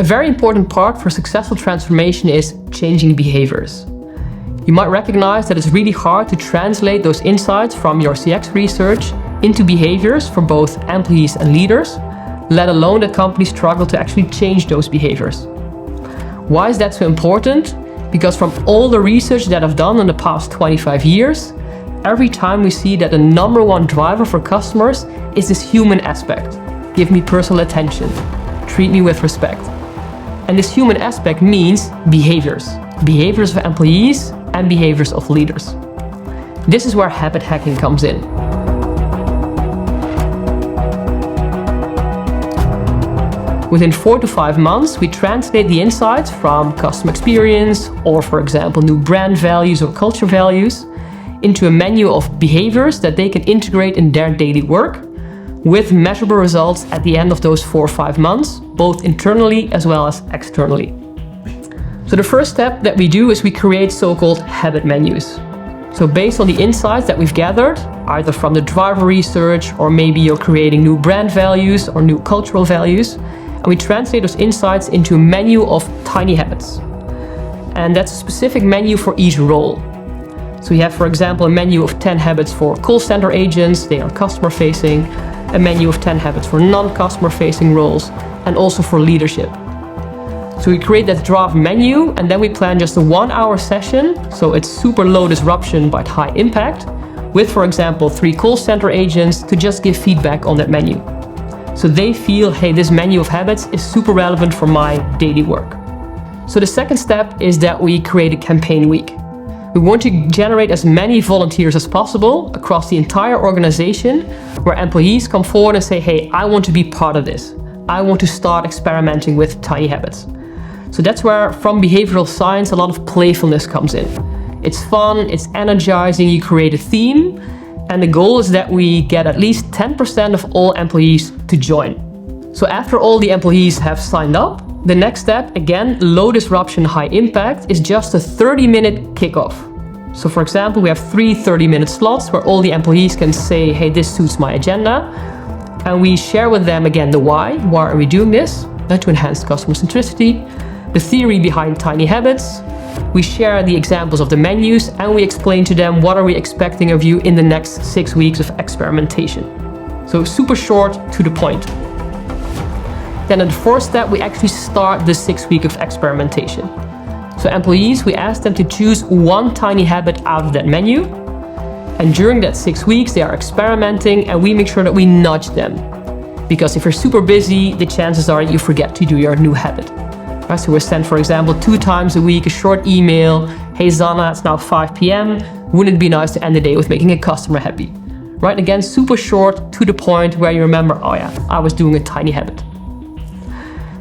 very important part for successful transformation is changing behaviors. You might recognize that it's really hard to translate those insights from your CX research into behaviors for both employees and leaders, let alone that companies struggle to actually change those behaviors. Why is that so important? Because from all the research that I've done in the past 25 years, every time we see that the number one driver for customers is this human aspect. Give me personal attention. Treat me with respect. And this human aspect means behaviors. Behaviors of employees and behaviors of leaders. This is where habit hacking comes in. Within 4 to 5 months, we translate the insights from customer experience or, for example, new brand values or culture values into a menu of behaviors that they can integrate in their daily work with measurable results at the end of those 4 or 5 months, both internally as well as externally. So the first step that we do is we create so-called habit menus. So based on the insights that we've gathered, either from the driver research or maybe you're creating new brand values or new cultural values, and we translate those insights into a menu of tiny habits. And that's a specific menu for each role. So we have, for example, a menu of 10 habits for call center agents, they are customer facing, a menu of 10 habits for non-customer facing roles, and also for leadership. So we create that draft menu and then we plan just a 1-hour session, so it's super low disruption but high impact, with, for example, 3 call center agents to just give feedback on that menu. So they feel, hey, this menu of habits is super relevant for my daily work. So the second step is that we create a campaign week. We want to generate as many volunteers as possible across the entire organization, where employees come forward and say, hey, I want to be part of this. I want to start experimenting with tiny habits. So that's where, from behavioral science, a lot of playfulness comes in. It's fun, it's energizing, you create a theme, and the goal is that we get at least 10% of all employees to join. So after all the employees have signed up, the next step, again, low disruption, high impact, is just a 30-minute kickoff. So for example, we have 3 30-minute slots where all the employees can say, hey, this suits my agenda. And we share with them again the why. Why are we doing this? To enhance customer centricity, the theory behind tiny habits. We share the examples of the menus and we explain to them what are we expecting of you in the next 6 weeks of experimentation. So super short, to the point. Then in the fourth step, we actually start the 6 week of experimentation. So employees, we ask them to choose one tiny habit out of that menu. And during that 6 weeks, they are experimenting and we make sure that we nudge them. Because if you're super busy, the chances are you forget to do your new habit. Right, so we send, for example, 2 times a week a short email. Hey Zanna, it's now 5 p.m. Wouldn't it be nice to end the day with making a customer happy? Right, again, super short, to the point, where you remember, oh yeah, I was doing a tiny habit.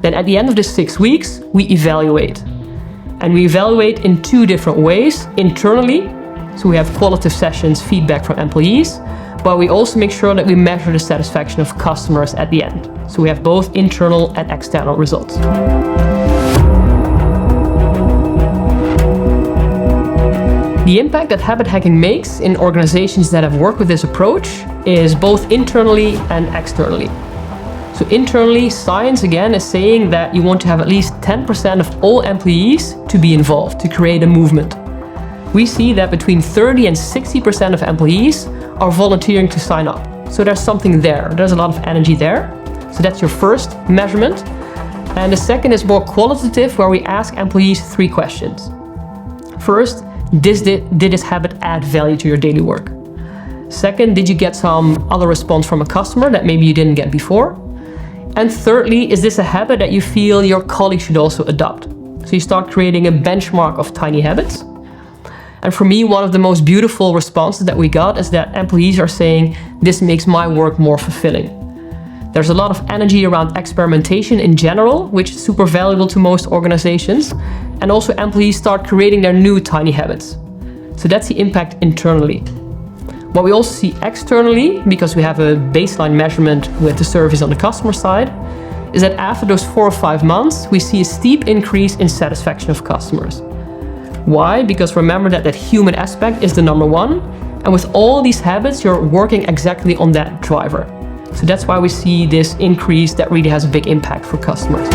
Then at the end of the 6 weeks, we evaluate. And we evaluate in 2 different ways. Internally, so we have qualitative sessions, feedback from employees, but we also make sure that we measure the satisfaction of customers at the end. So we have both internal and external results. The impact that habit hacking makes in organizations that have worked with this approach is both internally and externally. So internally, science again is saying that you want to have at least 10% of all employees to be involved, to create a movement. We see that between 30 and 60% of employees are volunteering to sign up. So there's something there, there's a lot of energy there. So that's your first measurement. And the second is more qualitative, where we ask employees 3 questions. First, did this habit add value to your daily work? Second, did you get some other response from a customer that maybe you didn't get before? And thirdly, is this a habit that you feel your colleagues should also adopt? So you start creating a benchmark of tiny habits. And for me, one of the most beautiful responses that we got is that employees are saying, this makes my work more fulfilling. There's a lot of energy around experimentation in general, which is super valuable to most organizations. And also employees start creating their new tiny habits. So that's the impact internally. What we also see externally, because we have a baseline measurement with the surveys on the customer side, is that after those 4 or 5 months, we see a steep increase in satisfaction of customers. Why? Because remember that human aspect is the number one. And with all these habits, you're working exactly on that driver. So that's why we see this increase that really has a big impact for customers.